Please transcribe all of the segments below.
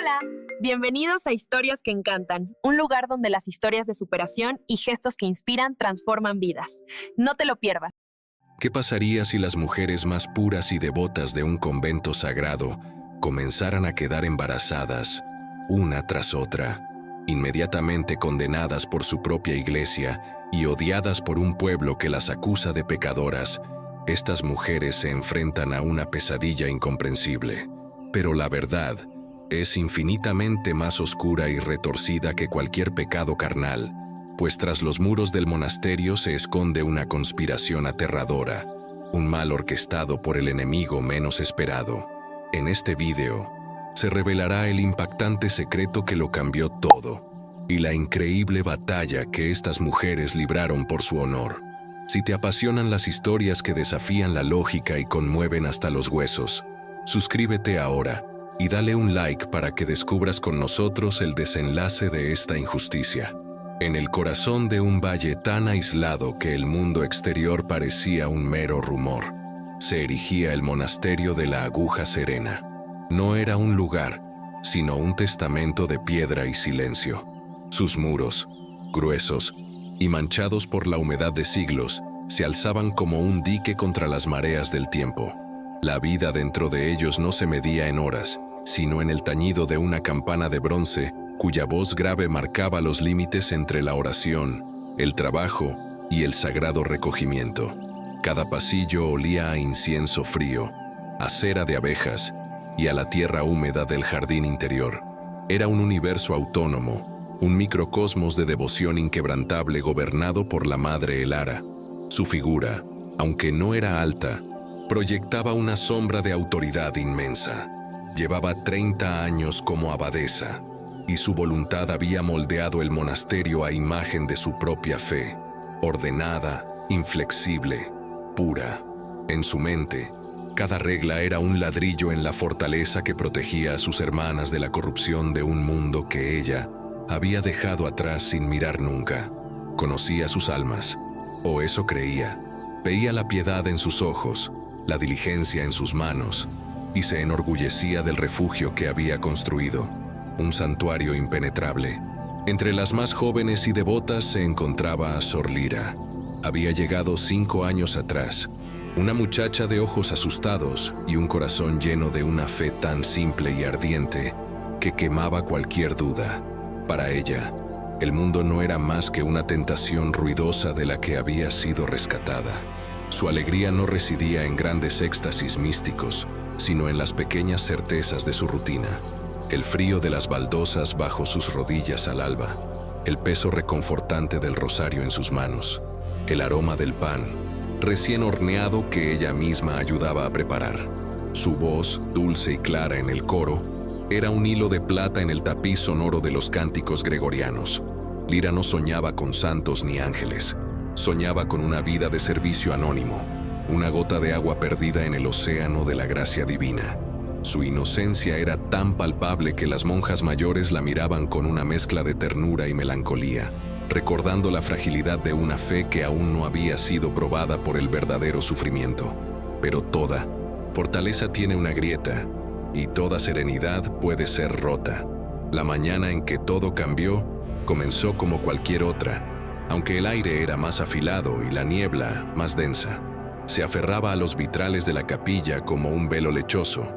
Hola, bienvenidos a Historias que Encantan, un lugar donde las historias de superación y gestos que inspiran transforman vidas. No te lo pierdas. ¿Qué pasaría si las mujeres más puras y devotas de un convento sagrado comenzaran a quedar embarazadas, una tras otra, inmediatamente condenadas por su propia iglesia y odiadas por un pueblo que las acusa de pecadoras? Estas mujeres se enfrentan a una pesadilla incomprensible. Pero la verdad es infinitamente más oscura y retorcida que cualquier pecado carnal, pues tras los muros del monasterio se esconde una conspiración aterradora, un mal orquestado por el enemigo menos esperado. En este video se revelará el impactante secreto que lo cambió todo y la increíble batalla que estas mujeres libraron por su honor. Si te apasionan las historias que desafían la lógica y conmueven hasta los huesos, suscríbete ahora y dale un like para que descubras con nosotros el desenlace de esta injusticia. En el corazón de un valle tan aislado que el mundo exterior parecía un mero rumor, se erigía el monasterio de la Aguja Serena. No era un lugar, sino un testamento de piedra y silencio. Sus muros, gruesos y manchados por la humedad de siglos, se alzaban como un dique contra las mareas del tiempo. La vida dentro de ellos no se medía en horas, sino en el tañido de una campana de bronce cuya voz grave marcaba los límites entre la oración, el trabajo y el sagrado recogimiento. Cada pasillo olía a incienso frío, a cera de abejas y a la tierra húmeda del jardín interior. Era un universo autónomo, un microcosmos de devoción inquebrantable gobernado por la Madre Elara. Su figura, aunque no era alta, proyectaba una sombra de autoridad inmensa. Llevaba 30 años como abadesa, y su voluntad había moldeado el monasterio a imagen de su propia fe, ordenada, inflexible, pura. En su mente, cada regla era un ladrillo en la fortaleza que protegía a sus hermanas de la corrupción de un mundo que ella había dejado atrás sin mirar nunca. Conocía sus almas, o eso creía. Veía la piedad en sus ojos, la diligencia en sus manos, y se enorgullecía del refugio que había construido, un santuario impenetrable. Entre las más jóvenes y devotas se encontraba Sor Lira. Había llegado 5 años atrás, una muchacha de ojos asustados y un corazón lleno de una fe tan simple y ardiente que quemaba cualquier duda. Para ella, el mundo no era más que una tentación ruidosa de la que había sido rescatada. Su alegría no residía en grandes éxtasis místicos, sino en las pequeñas certezas de su rutina. El frío de las baldosas bajo sus rodillas al alba, el peso reconfortante del rosario en sus manos, el aroma del pan recién horneado que ella misma ayudaba a preparar. Su voz, dulce y clara en el coro, era un hilo de plata en el tapiz sonoro de los cánticos gregorianos. Lira no soñaba con santos ni ángeles, soñaba con una vida de servicio anónimo, una gota de agua perdida en el océano de la gracia divina. Su inocencia era tan palpable que las monjas mayores la miraban con una mezcla de ternura y melancolía, recordando la fragilidad de una fe que aún no había sido probada por el verdadero sufrimiento. Pero toda fortaleza tiene una grieta, y toda serenidad puede ser rota. La mañana en que todo cambió comenzó como cualquier otra, aunque el aire era más afilado y la niebla más densa. Se aferraba a los vitrales de la capilla como un velo lechoso,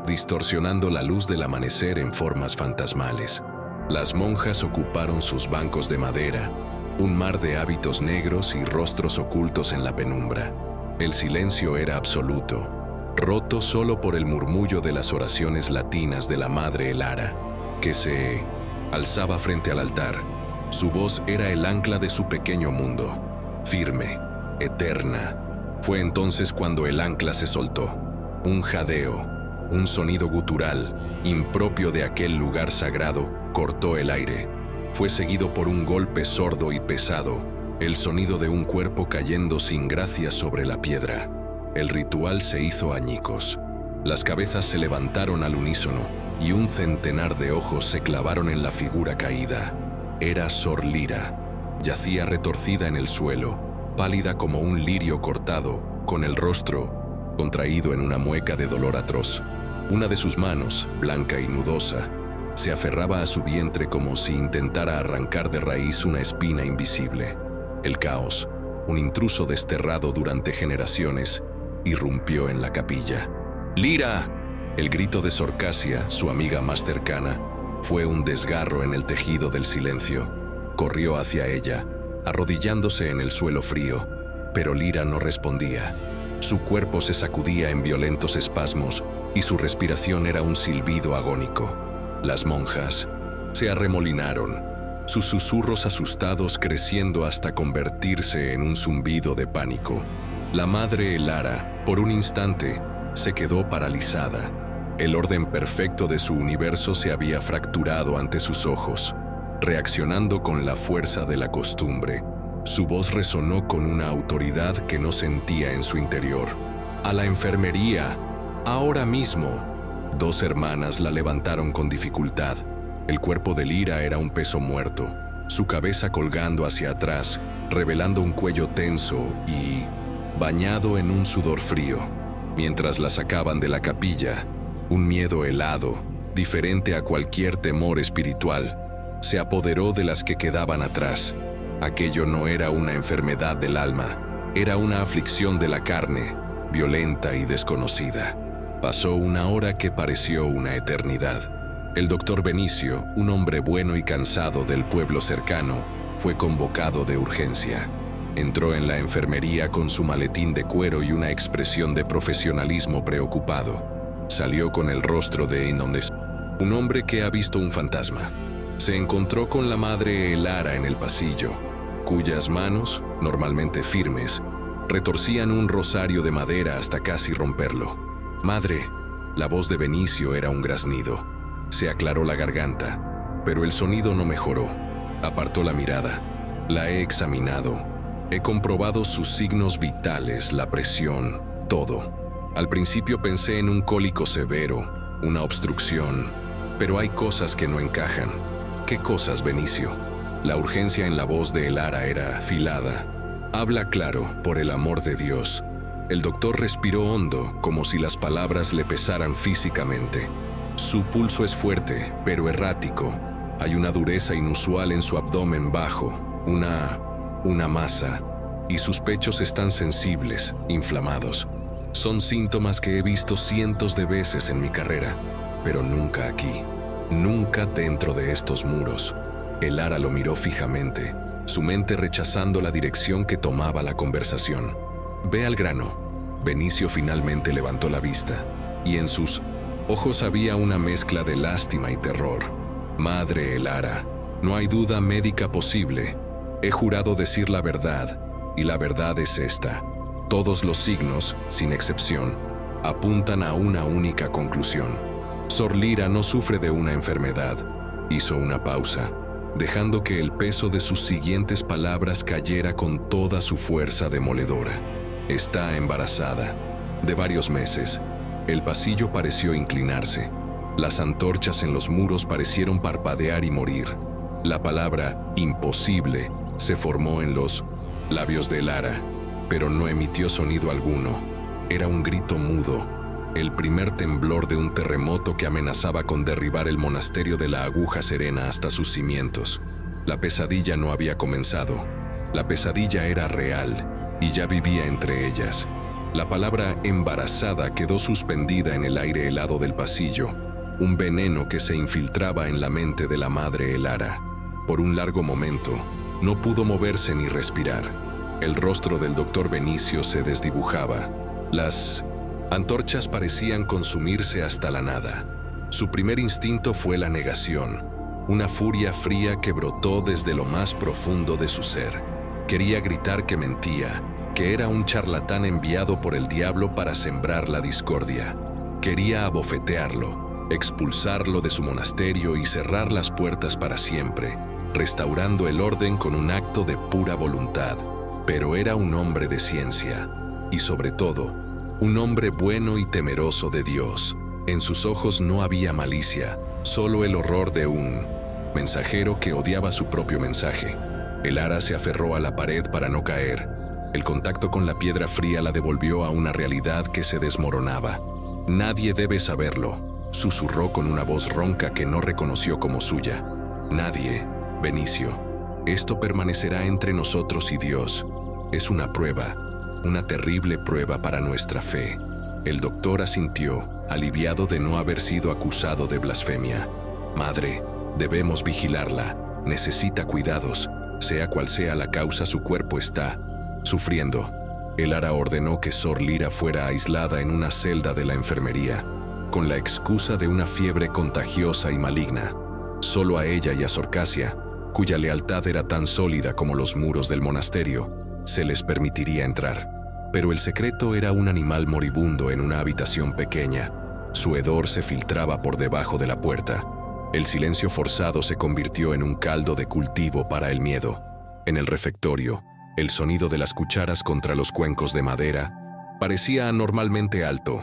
distorsionando la luz del amanecer en formas fantasmales. Las monjas ocuparon sus bancos de madera, un mar de hábitos negros y rostros ocultos en la penumbra. El silencio era absoluto, roto solo por el murmullo de las oraciones latinas de la Madre Elara, que se alzaba frente al altar. Su voz era el ancla de su pequeño mundo, firme, eterna. Fue entonces cuando el ancla se soltó. Un jadeo, un sonido gutural, impropio de aquel lugar sagrado, cortó el aire. Fue seguido por un golpe sordo y pesado, el sonido de un cuerpo cayendo sin gracia sobre la piedra. El ritual se hizo añicos. Las cabezas se levantaron al unísono y un centenar de ojos se clavaron en la figura caída. Era Sor Lira. Yacía retorcida en el suelo, pálida como un lirio cortado, con el rostro contraído en una mueca de dolor atroz. Una de sus manos, blanca y nudosa, Se aferraba a su vientre como si intentara arrancar de raíz una espina invisible. El caos, un intruso desterrado durante generaciones, irrumpió en la capilla. ¡Lira! El grito de Sorcasia, su amiga más cercana, fue un desgarro en el tejido del silencio. Corrió hacia ella, arrodillándose en el suelo frío, pero Lira no respondía. Su cuerpo se sacudía en violentos espasmos y su respiración era un silbido agónico. Las monjas se arremolinaron, sus susurros asustados creciendo hasta convertirse en un zumbido de pánico. La madre Elara, por un instante, se quedó paralizada. El orden perfecto de su universo se había fracturado ante sus ojos. Reaccionando con la fuerza de la costumbre, su voz resonó con una autoridad que no sentía en su interior. ¡A la enfermería! ¡Ahora mismo! 2 hermanas la levantaron con dificultad. El cuerpo de Lira era un peso muerto, su cabeza colgando hacia atrás, revelando un cuello tenso y bañado en un sudor frío. Mientras la sacaban de la capilla, un miedo helado, diferente a cualquier temor espiritual, se apoderó de las que quedaban atrás. Aquello no era una enfermedad del alma, era una aflicción de la carne, violenta y desconocida. Pasó una hora que pareció una eternidad. El doctor Benicio, un hombre bueno y cansado del pueblo cercano, fue convocado de urgencia. Entró en la enfermería con su maletín de cuero y una expresión de profesionalismo preocupado. Salió con el rostro de Inondes, un hombre que ha visto un fantasma. Se encontró con la madre Elara en el pasillo, cuyas manos, normalmente firmes, retorcían un rosario de madera hasta casi romperlo. «Madre», la voz de Benicio era un graznido. Se aclaró la garganta, pero el sonido no mejoró. Apartó la mirada. «La he examinado. He comprobado sus signos vitales, la presión, todo. Al principio pensé en un cólico severo, una obstrucción, pero hay cosas que no encajan». «¿Qué cosas, Benicio?». La urgencia en la voz de Elara era afilada. «Habla claro, por el amor de Dios». El doctor respiró hondo, como si las palabras le pesaran físicamente. Su pulso es fuerte, pero errático. Hay una dureza inusual en su abdomen bajo, una masa, y sus pechos están sensibles, inflamados. Son síntomas que he visto cientos de veces en mi carrera, pero nunca aquí. Nunca dentro de estos muros. Elara lo miró fijamente, su mente rechazando la dirección que tomaba la conversación. «Ve al grano». Benicio finalmente levantó la vista, y en sus ojos había una mezcla de lástima y terror. «Madre Elara, no hay duda médica posible. He jurado decir la verdad, y la verdad es esta. Todos los signos, sin excepción, apuntan a una única conclusión. Sor Lira no sufre de una enfermedad». Hizo una pausa, dejando que el peso de sus siguientes palabras cayera con toda su fuerza demoledora. «Está embarazada, de varios meses». El pasillo pareció inclinarse. Las antorchas en los muros parecieron parpadear y morir. La palabra «imposible» se formó en los labios de Elara, pero no emitió sonido alguno. Era un grito mudo, el primer temblor de un terremoto que amenazaba con derribar el monasterio de la Aguja Serena hasta sus cimientos. La pesadilla no había comenzado. La pesadilla era real y ya vivía entre ellas. La palabra embarazada quedó suspendida en el aire helado del pasillo, un veneno que se infiltraba en la mente de la madre Elara. Por un largo momento, no pudo moverse ni respirar. El rostro del doctor Benicio se desdibujaba. Las antorchas parecían consumirse hasta la nada. Su primer instinto fue la negación, una furia fría que brotó desde lo más profundo de su ser. Quería gritar que mentía, que era un charlatán enviado por el diablo para sembrar la discordia. Quería abofetearlo, expulsarlo de su monasterio y cerrar las puertas para siempre, restaurando el orden con un acto de pura voluntad. Pero era un hombre de ciencia, y sobre todo, un hombre bueno y temeroso de Dios. En sus ojos no había malicia, solo el horror de un mensajero que odiaba su propio mensaje. Elara se aferró a la pared para no caer. El contacto con la piedra fría la devolvió a una realidad que se desmoronaba. «Nadie debe saberlo», susurró con una voz ronca que no reconoció como suya. Nadie, Benicio. Esto permanecerá entre nosotros y Dios. Es una prueba, una terrible prueba para nuestra fe. El doctor asintió, aliviado de no haber sido acusado de blasfemia. Madre, debemos vigilarla. Necesita cuidados. Sea cual sea la causa, su cuerpo está sufriendo. El Ara ordenó que Sor Lira fuera aislada en una celda de la enfermería, con la excusa de una fiebre contagiosa y maligna. Solo a ella y a Sor Casia, cuya lealtad era tan sólida como los muros del monasterio, se les permitiría entrar. Pero el secreto era un animal moribundo en una habitación pequeña. Su hedor se filtraba por debajo de la puerta. El silencio forzado se convirtió en un caldo de cultivo para el miedo. En el refectorio, el sonido de las cucharas contra los cuencos de madera parecía anormalmente alto.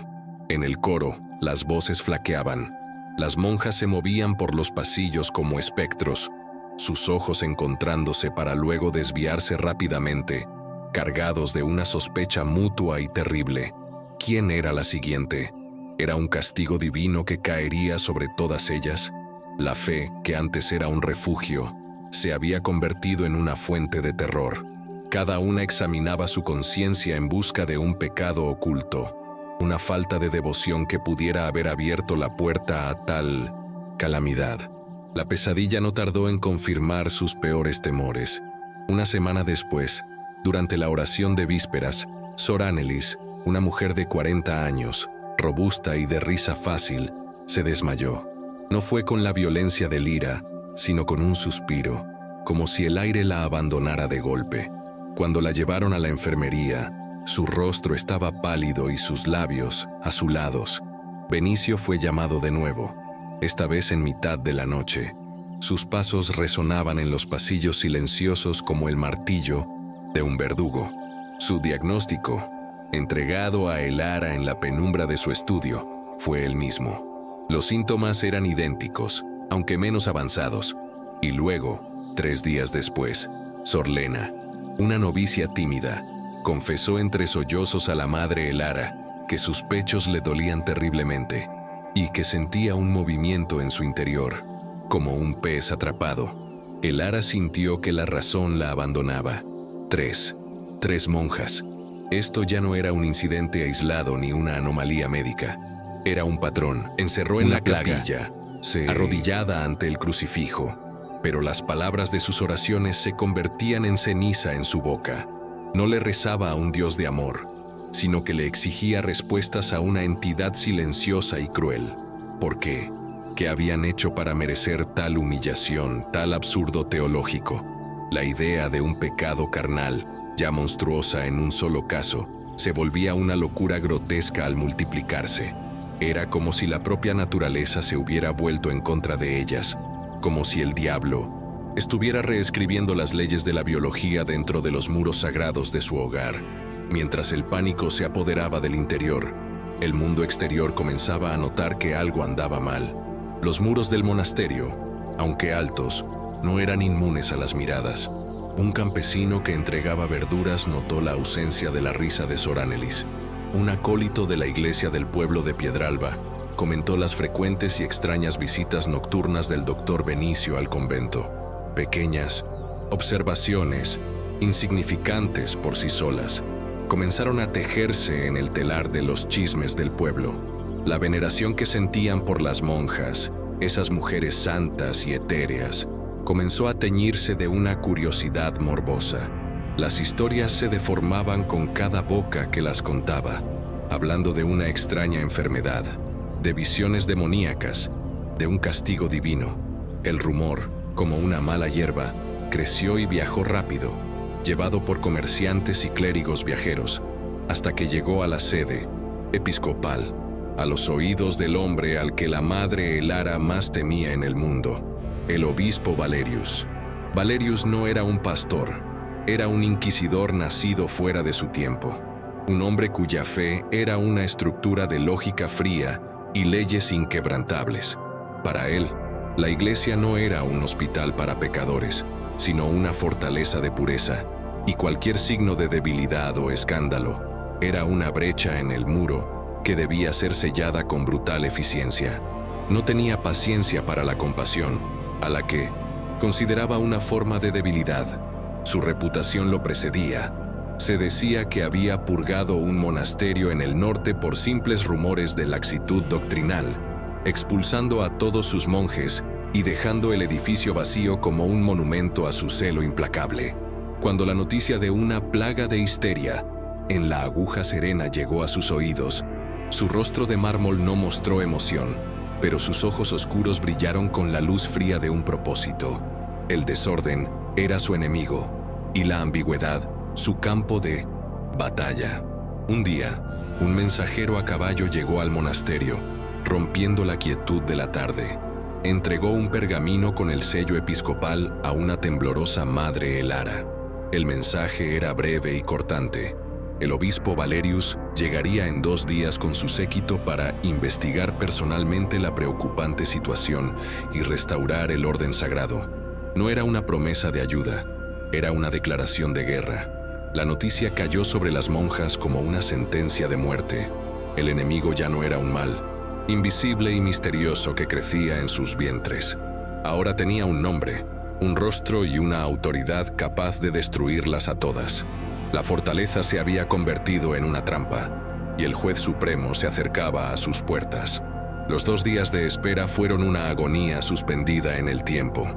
En el coro, las voces flaqueaban. Las monjas se movían por los pasillos como espectros, sus ojos encontrándose para luego desviarse rápidamente, cargados de una sospecha mutua y terrible. ¿Quién era la siguiente? ¿Era un castigo divino que caería sobre todas ellas? La fe, que antes era un refugio, se había convertido en una fuente de terror. Cada una examinaba su conciencia en busca de un pecado oculto, una falta de devoción que pudiera haber abierto la puerta a tal calamidad. La pesadilla no tardó en confirmar sus peores temores. Una semana después, durante la oración de vísperas, Sor Annelies, una mujer de 40 años, robusta y de risa fácil, se desmayó. No fue con la violencia de Lira, sino con un suspiro, como si el aire la abandonara de golpe. Cuando la llevaron a la enfermería, su rostro estaba pálido y sus labios azulados. Benicio fue llamado de nuevo, esta vez en mitad de la noche. Sus pasos resonaban en los pasillos silenciosos como el martillo de un verdugo. Su diagnóstico, entregado a el Ara en la penumbra de su estudio, fue el mismo. Los síntomas eran idénticos, aunque menos avanzados. Y luego, 3 días después, Sor Lena, una novicia tímida, confesó entre sollozos a la madre Elara que sus pechos le dolían terriblemente y que sentía un movimiento en su interior, como un pez atrapado. Elara sintió que la razón la abandonaba. 3 monjas. Esto ya no era un incidente aislado ni una anomalía médica. Era un patrón. Encerró en la capilla, arrodillada ante el crucifijo, pero las palabras de sus oraciones se convertían en ceniza en su boca. No le rezaba a un Dios de amor, sino que le exigía respuestas a una entidad silenciosa y cruel. ¿Por qué? ¿Qué habían hecho para merecer tal humillación, tal absurdo teológico? La idea de un pecado carnal, ya monstruosa en un solo caso, se volvía una locura grotesca al multiplicarse. Era como si la propia naturaleza se hubiera vuelto en contra de ellas, como si el diablo estuviera reescribiendo las leyes de la biología dentro de los muros sagrados de su hogar. Mientras el pánico se apoderaba del interior, el mundo exterior comenzaba a notar que algo andaba mal. Los muros del monasterio, aunque altos, no eran inmunes a las miradas. Un campesino que entregaba verduras notó la ausencia de la risa de Sor Annelies. Un acólito de la iglesia del pueblo de Piedralba comentó las frecuentes y extrañas visitas nocturnas del doctor Benicio al convento. Pequeñas observaciones, insignificantes por sí solas, comenzaron a tejerse en el telar de los chismes del pueblo. La veneración que sentían por las monjas, esas mujeres santas y etéreas, comenzó a teñirse de una curiosidad morbosa. Las historias se deformaban con cada boca que las contaba, hablando de una extraña enfermedad, de visiones demoníacas, de un castigo divino. El rumor, como una mala hierba, creció y viajó rápido, llevado por comerciantes y clérigos viajeros, hasta que llegó a la sede episcopal, a los oídos del hombre al que la madre Elara más temía en el mundo, el obispo Valerius. Valerius no era un pastor, era un inquisidor nacido fuera de su tiempo, un hombre cuya fe era una estructura de lógica fría y leyes inquebrantables. Para él, la iglesia no era un hospital para pecadores, sino una fortaleza de pureza, y cualquier signo de debilidad o escándalo era una brecha en el muro que debía ser sellada con brutal eficiencia. No tenía paciencia para la compasión, a la que consideraba una forma de debilidad. Su reputación lo precedía. Se decía que había purgado un monasterio en el norte por simples rumores de laxitud doctrinal, expulsando a todos sus monjes y dejando el edificio vacío como un monumento a su celo implacable. Cuando la noticia de una plaga de histeria en la Aguja Serena llegó a sus oídos, su rostro de mármol no mostró emoción, pero sus ojos oscuros brillaron con la luz fría de un propósito. El desorden era su enemigo, y la ambigüedad su campo de batalla. Un día, un mensajero a caballo llegó al monasterio, rompiendo la quietud de la tarde. Entregó un pergamino con el sello episcopal a una temblorosa madre Elara. El mensaje era breve y cortante. El obispo Valerius llegaría en 2 días con su séquito para investigar personalmente la preocupante situación y restaurar el orden sagrado. No era una promesa de ayuda, era una declaración de guerra. La noticia cayó sobre las monjas como una sentencia de muerte. El enemigo ya no era un mal, invisible y misterioso que crecía en sus vientres. Ahora tenía un nombre, un rostro y una autoridad capaz de destruirlas a todas. La fortaleza se había convertido en una trampa, y el juez supremo se acercaba a sus puertas. Los 2 días de espera fueron una agonía suspendida en el tiempo.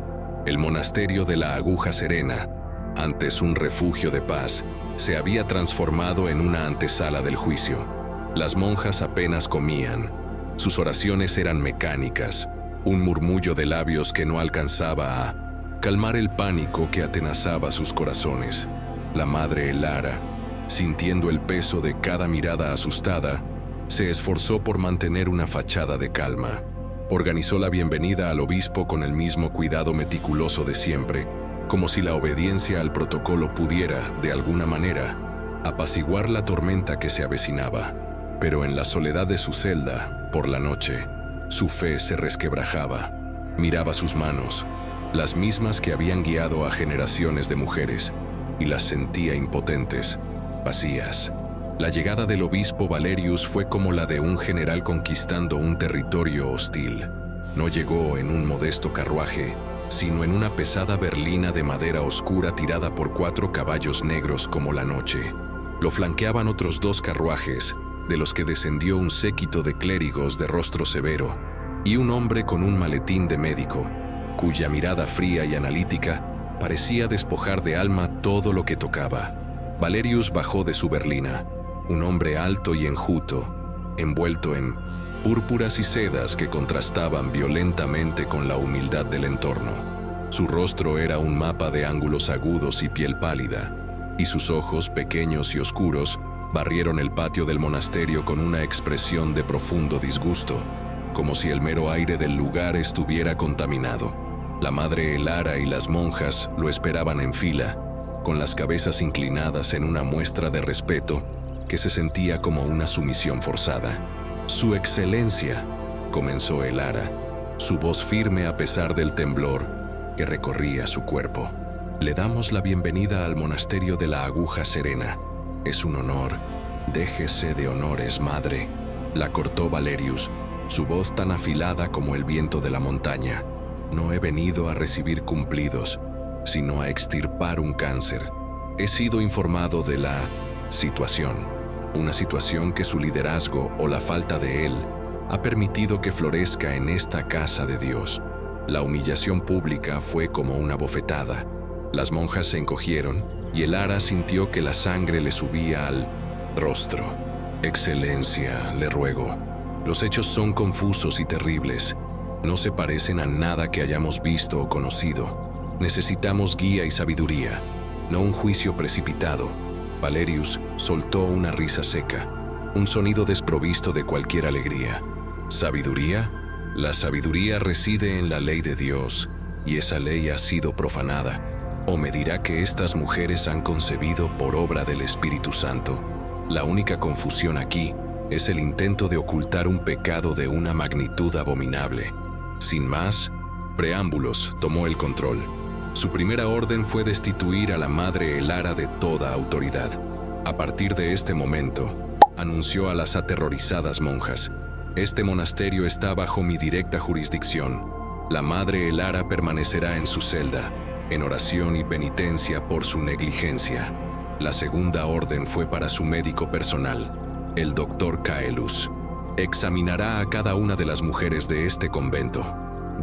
El monasterio de la Aguja Serena, antes un refugio de paz, se había transformado en una antesala del juicio. Las monjas apenas comían. Sus oraciones eran mecánicas, un murmullo de labios que no alcanzaba a calmar el pánico que atenazaba sus corazones. La madre Elara, sintiendo el peso de cada mirada asustada, se esforzó por mantener una fachada de calma. Organizó la bienvenida al obispo con el mismo cuidado meticuloso de siempre, como si la obediencia al protocolo pudiera, de alguna manera, apaciguar la tormenta que se avecinaba. Pero en la soledad de su celda, por la noche, su fe se resquebrajaba. Miraba sus manos, las mismas que habían guiado a generaciones de mujeres, y las sentía impotentes, vacías. La llegada del obispo Valerius fue como la de un general conquistando un territorio hostil. No llegó en un modesto carruaje, sino en una pesada berlina de madera oscura tirada por 4 caballos negros como la noche. Lo flanqueaban otros 2 carruajes, de los que descendió un séquito de clérigos de rostro severo, y un hombre con un maletín de médico, cuya mirada fría y analítica parecía despojar de alma todo lo que tocaba. Valerius bajó de su berlina, un hombre alto y enjuto, envuelto en púrpuras y sedas que contrastaban violentamente con la humildad del entorno. Su rostro era un mapa de ángulos agudos y piel pálida, y sus ojos, pequeños y oscuros, barrieron el patio del monasterio con una expresión de profundo disgusto, como si el mero aire del lugar estuviera contaminado. La madre Elara y las monjas lo esperaban en fila, con las cabezas inclinadas en una muestra de respeto que se sentía como una sumisión forzada. «Su excelencia», comenzó Elara, su voz firme a pesar del temblor que recorría su cuerpo. «Le damos la bienvenida al monasterio de la Aguja Serena. Es un honor. Déjese de honores, madre», la cortó Valerius, su voz tan afilada como el viento de la montaña. «No he venido a recibir cumplidos, sino a extirpar un cáncer. He sido informado de la situación. Una situación que su liderazgo o la falta de él ha permitido que florezca en esta casa de Dios. La humillación pública fue como una bofetada. Las monjas se encogieron y Elara sintió que la sangre le subía al rostro. «Excelencia, le ruego, los hechos son confusos y terribles. No se parecen a nada que hayamos visto o conocido. Necesitamos guía y sabiduría, no un juicio precipitado». Valerius soltó una risa seca, un sonido desprovisto de cualquier alegría. ¿Sabiduría? La sabiduría reside en la ley de Dios, y esa ley ha sido profanada. ¿O me dirá que estas mujeres han concebido por obra del Espíritu Santo? La única confusión aquí es el intento de ocultar un pecado de una magnitud abominable. Sin más preámbulos, tomó el control. Su primera orden fue destituir a la madre Elara de toda autoridad. A partir de este momento, anunció a las aterrorizadas monjas. Este monasterio está bajo mi directa jurisdicción. La madre Elara permanecerá en su celda, en oración y penitencia por su negligencia. La segunda orden fue para su médico personal, el doctor Caelus. Examinará a cada una de las mujeres de este convento,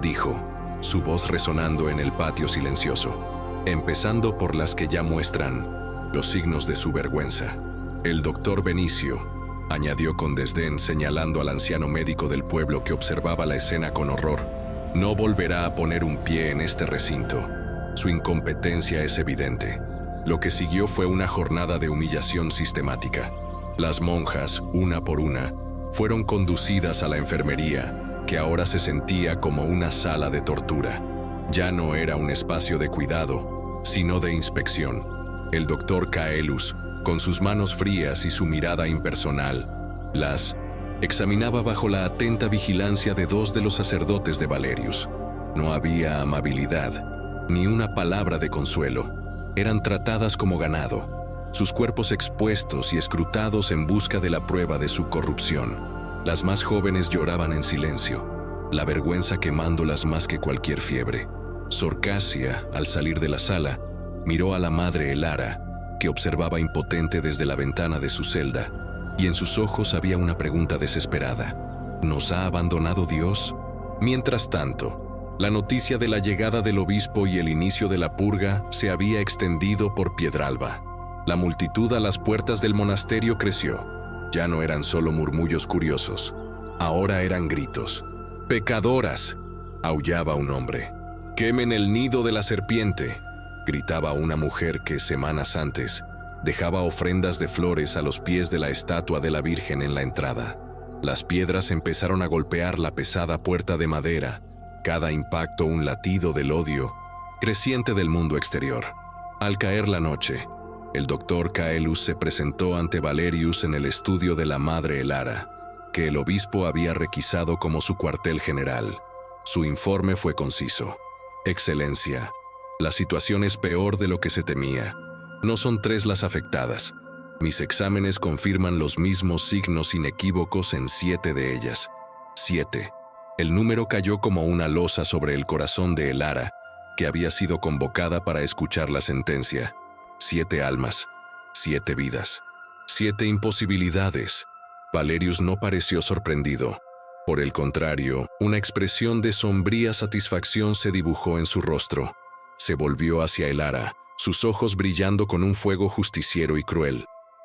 dijo, su voz resonando en el patio silencioso, empezando por las que ya muestran los signos de su vergüenza. El doctor Benicio, añadió con desdén señalando al anciano médico del pueblo que observaba la escena con horror, no volverá a poner un pie en este recinto. Su incompetencia es evidente. Lo que siguió fue una jornada de humillación sistemática. Las monjas, una por una, fueron conducidas a la enfermería, que ahora se sentía como una sala de tortura. Ya no era un espacio de cuidado, sino de inspección. El doctor Caelus, con sus manos frías y su mirada impersonal, las examinaba bajo la atenta vigilancia de dos de los sacerdotes de Valerius. No había amabilidad, ni una palabra de consuelo. Eran tratadas como ganado, sus cuerpos expuestos y escrutados en busca de la prueba de su corrupción. Las más jóvenes lloraban en silencio, la vergüenza quemándolas más que cualquier fiebre. Sor Casia, al salir de la sala, miró a la madre Elara, que observaba impotente desde la ventana de su celda, y en sus ojos había una pregunta desesperada. ¿Nos ha abandonado Dios? Mientras tanto, la noticia de la llegada del obispo y el inicio de la purga se había extendido por Piedralba. La multitud a las puertas del monasterio creció. Ya no eran solo murmullos curiosos, ahora eran gritos. ¡Pecadoras!, aullaba un hombre. ¡Quemen el nido de la serpiente!, gritaba una mujer que, semanas antes, dejaba ofrendas de flores a los pies de la estatua de la Virgen en la entrada. Las piedras empezaron a golpear la pesada puerta de madera, cada impacto un latido del odio creciente del mundo exterior. Al caer la noche, el doctor Caelus se presentó ante Valerius en el estudio de la madre Elara, que el obispo había requisado como su cuartel general. Su informe fue conciso. Excelencia, la situación es peor de lo que se temía. No son 3 las afectadas. Mis exámenes confirman los mismos signos inequívocos en 7 de ellas. 7. El número cayó como una losa sobre el corazón de Elara, que había sido convocada para escuchar la sentencia. 7 almas, 7 vidas, 7 imposibilidades. Valerius no pareció sorprendido. Por el contrario, una expresión de sombría satisfacción se dibujó en su rostro. Se volvió hacia Elara, sus ojos brillando con un fuego justiciero y cruel.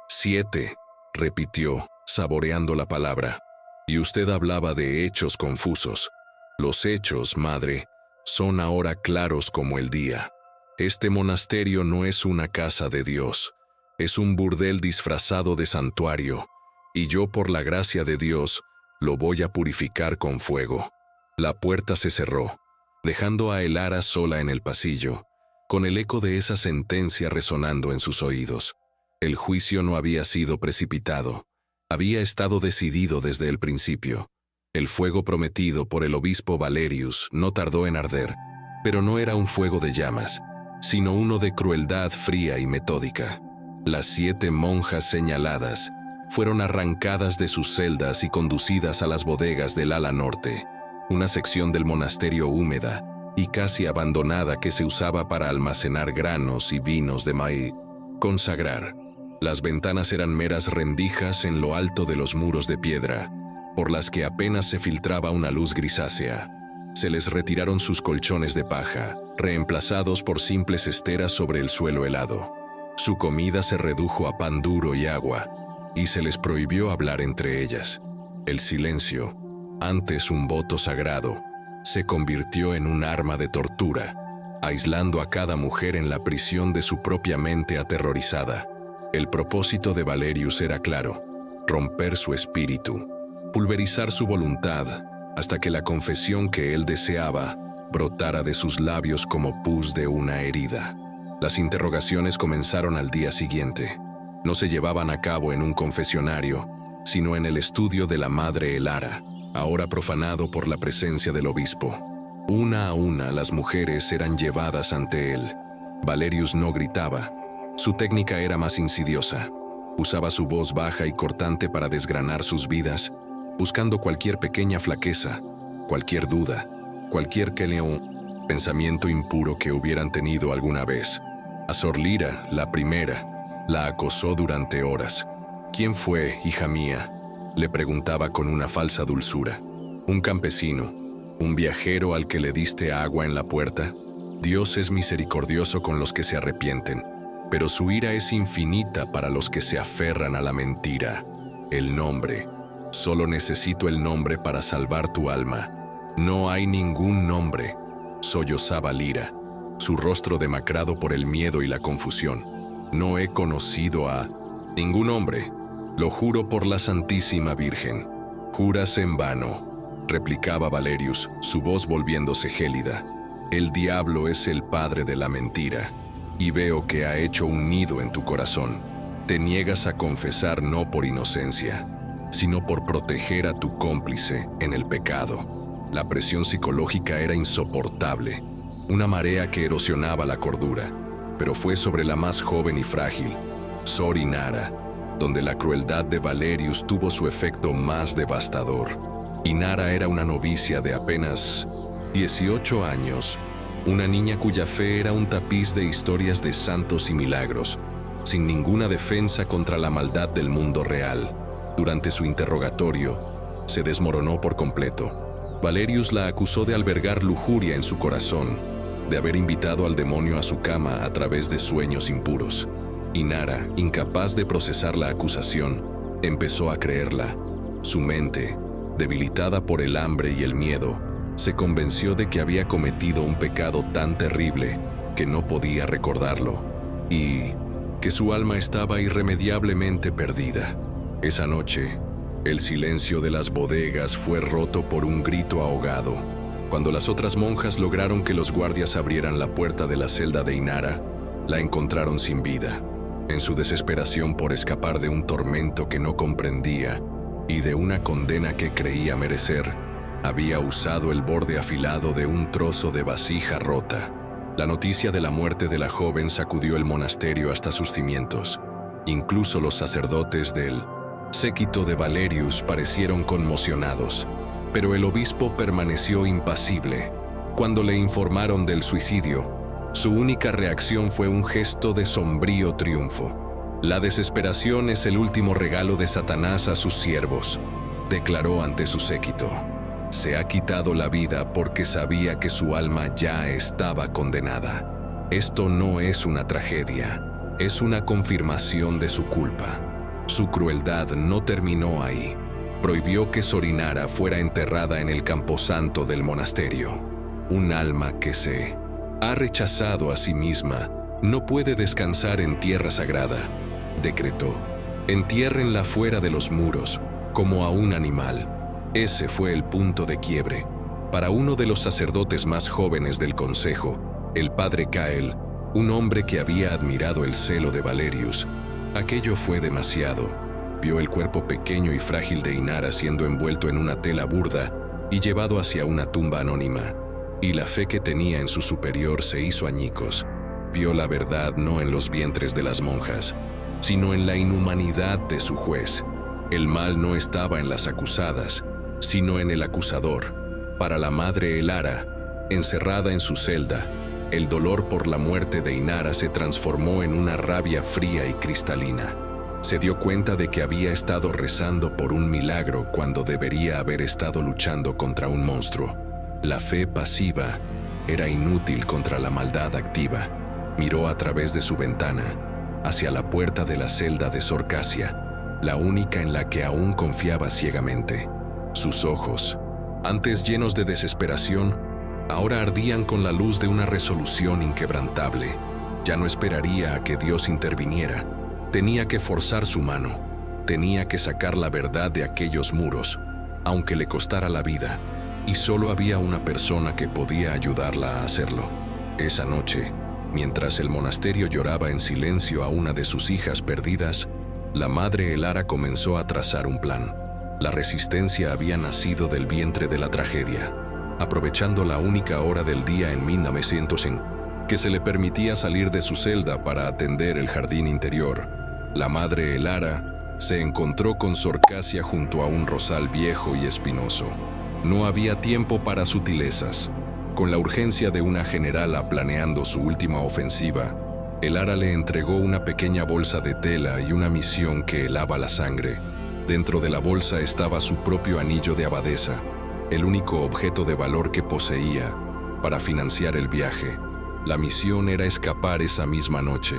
7, repitió, saboreando la palabra. Y usted hablaba de hechos confusos. Los hechos, madre, son ahora claros como el día. Este monasterio no es una casa de Dios, es un burdel disfrazado de santuario, y yo, por la gracia de Dios, lo voy a purificar con fuego. La puerta se cerró, dejando a Elara sola en el pasillo, con el eco de esa sentencia resonando en sus oídos. El juicio no había sido precipitado, había estado decidido desde el principio. El fuego prometido por el obispo Valerius no tardó en arder, pero no era un fuego de llamas, sino uno de crueldad fría y metódica. Las 7 monjas señaladas fueron arrancadas de sus celdas y conducidas a las bodegas del ala norte, una sección del monasterio húmeda y casi abandonada que se usaba para almacenar granos y vinos de maíz. Consagrar. Las ventanas eran meras rendijas en lo alto de los muros de piedra, por las que apenas se filtraba una luz grisácea. Se les retiraron sus colchones de paja, reemplazados por simples esteras sobre el suelo helado. Su comida se redujo a pan duro y agua, y se les prohibió hablar entre ellas. El silencio, antes un voto sagrado, se convirtió en un arma de tortura, aislando a cada mujer en la prisión de su propia mente aterrorizada. El propósito de Valerius era claro: romper su espíritu, pulverizar su voluntad, hasta que la confesión que él deseaba brotara de sus labios como pus de una herida. Las interrogaciones comenzaron al día siguiente. No se llevaban a cabo en un confesionario, sino en el estudio de la madre Elara, ahora profanado por la presencia del obispo. Una a una las mujeres eran llevadas ante él. Valerius no gritaba. Su técnica era más insidiosa. Usaba su voz baja y cortante para desgranar sus vidas, buscando cualquier pequeña flaqueza, cualquier duda, cualquier pensamiento impuro que hubieran tenido alguna vez. Azor Lira, la primera, la acosó durante horas. ¿Quién fue, hija mía?, le preguntaba con una falsa dulzura. ¿Un campesino? ¿Un viajero al que le diste agua en la puerta? Dios es misericordioso con los que se arrepienten, pero su ira es infinita para los que se aferran a la mentira. El nombre. Solo necesito el nombre para salvar tu alma. No hay ningún nombre, sollozaba Lira, su rostro demacrado por el miedo y la confusión. No he conocido a ningún hombre, lo juro por la Santísima Virgen. Juras en vano, replicaba Valerius, su voz volviéndose gélida. El diablo es el padre de la mentira, y veo que ha hecho un nido en tu corazón. Te niegas a confesar no por inocencia, sino por proteger a tu cómplice en el pecado. La presión psicológica era insoportable, una marea que erosionaba la cordura, pero fue sobre la más joven y frágil, Sor Inara, donde la crueldad de Valerius tuvo su efecto más devastador. Inara era una novicia de apenas 18 años, una niña cuya fe era un tapiz de historias de santos y milagros, sin ninguna defensa contra la maldad del mundo real. Durante su interrogatorio, se desmoronó por completo. Valerius la acusó de albergar lujuria en su corazón, de haber invitado al demonio a su cama a través de sueños impuros. Inara, incapaz de procesar la acusación, empezó a creerla. Su mente, debilitada por el hambre y el miedo, se convenció de que había cometido un pecado tan terrible que no podía recordarlo, y que su alma estaba irremediablemente perdida. Esa noche, el silencio de las bodegas fue roto por un grito ahogado. Cuando las otras monjas lograron que los guardias abrieran la puerta de la celda de Inara, la encontraron sin vida. En su desesperación por escapar de un tormento que no comprendía y de una condena que creía merecer, había usado el borde afilado de un trozo de vasija rota. La noticia de la muerte de la joven sacudió el monasterio hasta sus cimientos. Incluso los sacerdotes del séquito de Valerius parecieron conmocionados, pero el obispo permaneció impasible. Cuando le informaron del suicidio, su única reacción fue un gesto de sombrío triunfo. La desesperación es el último regalo de Satanás a sus siervos, declaró ante su séquito. Se ha quitado la vida porque sabía que su alma ya estaba condenada. Esto no es una tragedia, es una confirmación de su culpa. Su crueldad no terminó ahí. Prohibió que Sor Inara fuera enterrada en el camposanto del monasterio. Un alma que se ha rechazado a sí misma no puede descansar en tierra sagrada, decretó. Entiérrenla fuera de los muros, como a un animal. Ese fue el punto de quiebre. Para uno de los sacerdotes más jóvenes del consejo, el padre Cael, un hombre que había admirado el celo de Valerius, aquello fue demasiado. Vio el cuerpo pequeño y frágil de Inara siendo envuelto en una tela burda y llevado hacia una tumba anónima, y la fe que tenía en su superior se hizo añicos. Vio la verdad no en los vientres de las monjas, sino en la inhumanidad de su juez. El mal no estaba en las acusadas, sino en el acusador. Para la madre Elara, encerrada en su celda, el dolor por la muerte de Inara se transformó en una rabia fría y cristalina. Se dio cuenta de que había estado rezando por un milagro cuando debería haber estado luchando contra un monstruo. La fe pasiva era inútil contra la maldad activa. Miró a través de su ventana, hacia la puerta de la celda de Sor Casia, la única en la que aún confiaba ciegamente. Sus ojos, antes llenos de desesperación, ahora ardían con la luz de una resolución inquebrantable. Ya no esperaría a que Dios interviniera. Tenía que forzar su mano. Tenía que sacar la verdad de aquellos muros, aunque le costara la vida. Y solo había una persona que podía ayudarla a hacerlo. Esa noche, mientras el monasterio lloraba en silencio a una de sus hijas perdidas, la madre Elara comenzó a trazar un plan. La resistencia había nacido del vientre de la tragedia. Aprovechando la única hora del día en 1900 en que se le permitía salir de su celda para atender el jardín interior, La madre Elara se encontró con Sor Casia junto a un rosal viejo y espinoso. No había tiempo para sutilezas. Con la urgencia de una generala planeando su última ofensiva, Elara le entregó una pequeña bolsa de tela y una misión que helaba la sangre. Dentro de la bolsa estaba su propio anillo de abadesa, el único objeto de valor que poseía para financiar el viaje. La misión era escapar esa misma noche,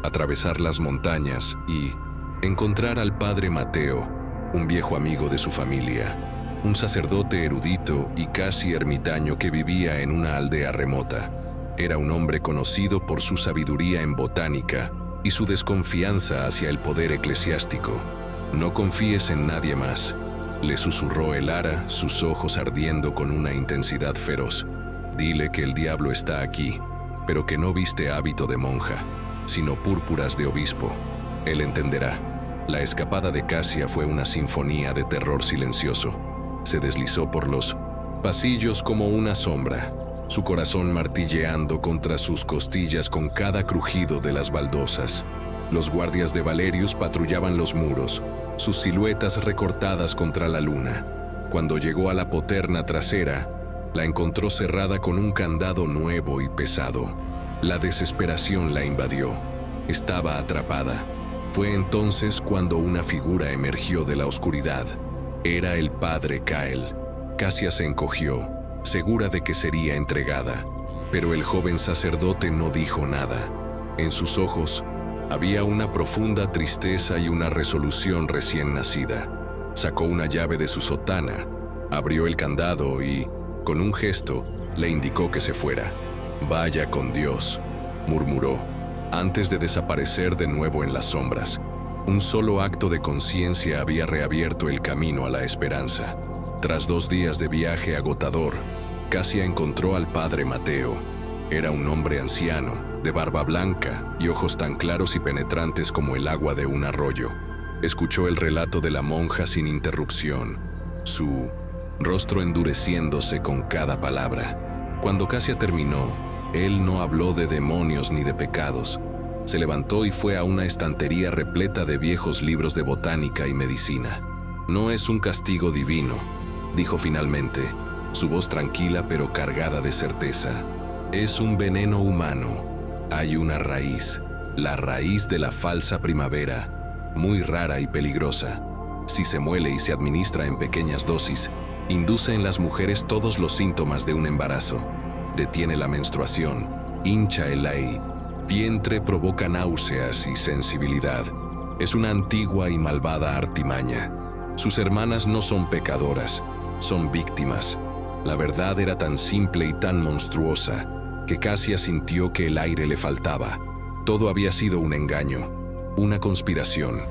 atravesar las montañas y encontrar al padre Mateo, un viejo amigo de su familia, un sacerdote erudito y casi ermitaño que vivía en una aldea remota. Era un hombre conocido por su sabiduría en botánica y su desconfianza hacia el poder eclesiástico. «No confíes en nadie más», le susurró Elara, sus ojos ardiendo con una intensidad feroz. «Dile que el diablo está aquí, pero que no viste hábito de monja, sino púrpuras de obispo. Él entenderá». La escapada de Casia fue una sinfonía de terror silencioso. Se deslizó por los pasillos como una sombra, su corazón martilleando contra sus costillas con cada crujido de las baldosas. Los guardias de Valerius patrullaban los muros, sus siluetas recortadas contra la luna. Cuando llegó a la poterna trasera, la encontró cerrada con un candado nuevo y pesado. La desesperación la invadió. Estaba atrapada. Fue entonces cuando una figura emergió de la oscuridad. Era el padre Cael. Casia se encogió, segura de que sería entregada, pero el joven sacerdote no dijo nada. En sus ojos había una profunda tristeza y una resolución recién nacida. Sacó una llave de su sotana, abrió el candado y, con un gesto, le indicó que se fuera. «Vaya con Dios», murmuró, antes de desaparecer de nuevo en las sombras. Un solo acto de conciencia había reabierto el camino a la esperanza. Tras 2 días de viaje agotador, Casia encontró al padre Mateo. Era un hombre anciano, de barba blanca y ojos tan claros y penetrantes como el agua de un arroyo. Escuchó el relato de la monja sin interrupción, su rostro endureciéndose con cada palabra. Cuando Casia terminó, él no habló de demonios ni de pecados. Se levantó y fue a una estantería repleta de viejos libros de botánica y medicina. «No es un castigo divino», dijo finalmente, su voz tranquila pero cargada de certeza. «Es un veneno humano. Hay una raíz, la raíz de la falsa primavera, muy rara y peligrosa. Si se muele y se administra en pequeñas dosis, induce en las mujeres todos los síntomas de un embarazo. Detiene la menstruación, hincha el ay, vientre, provoca náuseas y sensibilidad. Es una antigua y malvada artimaña. Sus hermanas no son pecadoras, son víctimas». La verdad era tan simple y tan monstruosa que Casia sintió que el aire le faltaba. Todo había sido un engaño, una conspiración.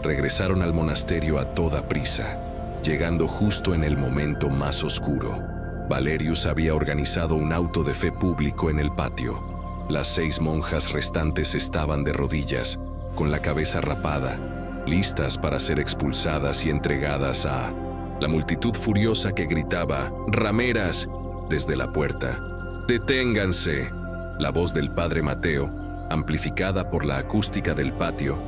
Regresaron al monasterio a toda prisa, llegando justo en el momento más oscuro. Valerius había organizado un auto de fe público en el patio. Las 6 monjas restantes estaban de rodillas, con la cabeza rapada, listas para ser expulsadas y entregadas a la multitud furiosa que gritaba «¡Rameras!» desde la puerta. «¡Deténganse!». La voz del padre Mateo, amplificada por la acústica del patio,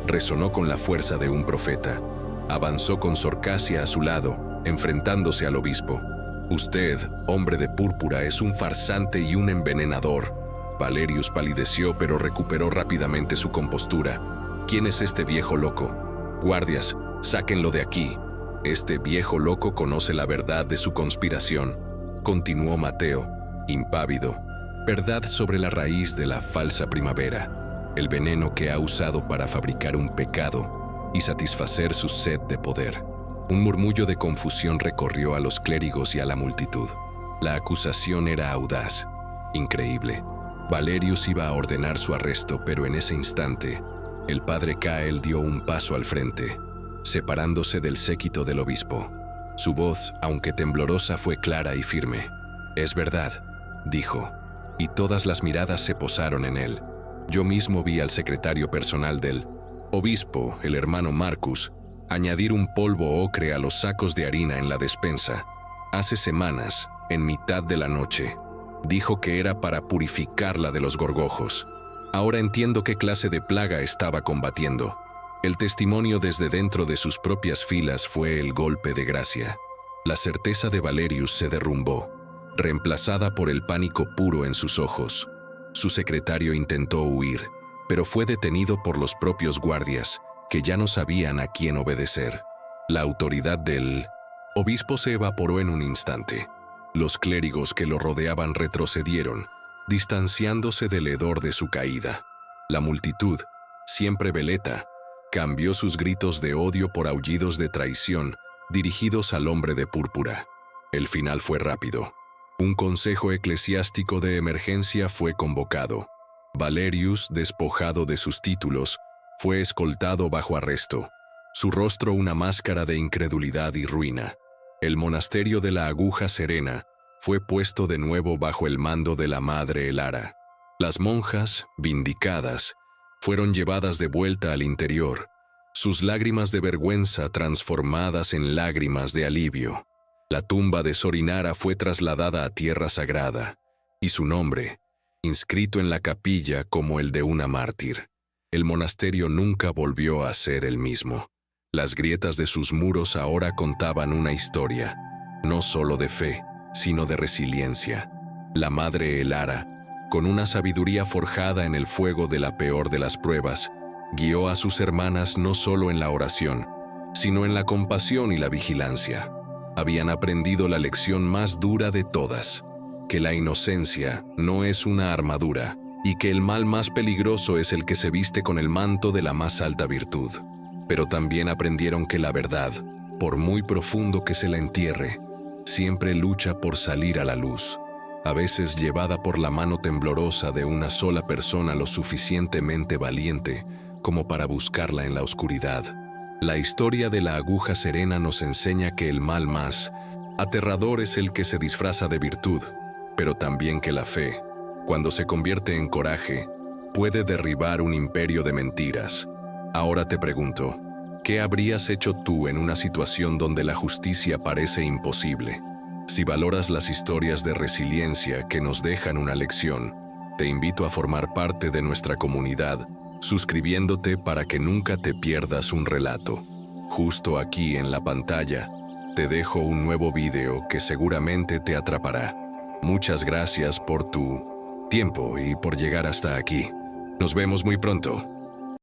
resonó con la fuerza de un profeta. Avanzó con Sor Casia a su lado, enfrentándose al obispo. «Usted, hombre de púrpura, es un farsante y un envenenador». Valerius palideció pero recuperó rápidamente su compostura. «¿Quién es este viejo loco? Guardias, sáquenlo de aquí. Este viejo loco conoce la verdad de su conspiración», continuó Mateo, impávido. «Verdad sobre la raíz de la falsa primavera, el veneno que ha usado para fabricar un pecado y satisfacer su sed de poder». Un murmullo de confusión recorrió a los clérigos y a la multitud. La acusación era audaz, increíble. Valerius iba a ordenar su arresto, pero en ese instante, el padre Cael dio un paso al frente, separándose del séquito del obispo. Su voz, aunque temblorosa, fue clara y firme. «Es verdad», dijo, y todas las miradas se posaron en él. «Yo mismo vi al secretario personal del obispo, el hermano Marcus, añadir un polvo ocre a los sacos de harina en la despensa. Hace semanas, en mitad de la noche. Dijo que era para purificarla de los gorgojos. Ahora entiendo qué clase de plaga estaba combatiendo. El testimonio desde dentro de sus propias filas fue el golpe de gracia. La certeza de Valerius se derrumbó, reemplazada por el pánico puro en sus ojos. Su secretario intentó huir, pero fue detenido por los propios guardias, que ya no sabían a quién obedecer. La autoridad del obispo se evaporó en un instante. Los clérigos que lo rodeaban retrocedieron, distanciándose del hedor de su caída. La multitud, siempre veleta, cambió sus gritos de odio por aullidos de traición dirigidos al hombre de púrpura. El final fue rápido. Un consejo eclesiástico de emergencia fue convocado. Valerius, despojado de sus títulos, fue escoltado bajo arresto, su rostro una máscara de incredulidad y ruina. El monasterio de la Aguja Serena fue puesto de nuevo bajo el mando de la Madre Elara. Las monjas, vindicadas, fueron llevadas de vuelta al interior, sus lágrimas de vergüenza transformadas en lágrimas de alivio. La tumba de Sorinara fue trasladada a tierra sagrada, y su nombre, inscrito en la capilla como el de una mártir. El monasterio nunca volvió a ser el mismo. Las grietas de sus muros ahora contaban una historia, no solo de fe, sino de resiliencia. La Madre Elara, con una sabiduría forjada en el fuego de la peor de las pruebas, guió a sus hermanas no solo en la oración, sino en la compasión y la vigilancia. Habían aprendido la lección más dura de todas, que la inocencia no es una armadura y que el mal más peligroso es el que se viste con el manto de la más alta virtud. Pero también aprendieron que la verdad, por muy profundo que se la entierre, siempre lucha por salir a la luz, a veces llevada por la mano temblorosa de una sola persona lo suficientemente valiente como para buscarla en la oscuridad. La historia de la Aguja Serena nos enseña que el mal más aterrador es el que se disfraza de virtud, pero también que la fe, cuando se convierte en coraje, puede derribar un imperio de mentiras. Ahora te pregunto, ¿qué habrías hecho tú en una situación donde la justicia parece imposible? Si valoras las historias de resiliencia que nos dejan una lección, te invito a formar parte de nuestra comunidad, suscribiéndote para que nunca te pierdas un relato. Justo aquí en la pantalla, te dejo un nuevo video que seguramente te atrapará. Muchas gracias por tu tiempo y por llegar hasta aquí. Nos vemos muy pronto.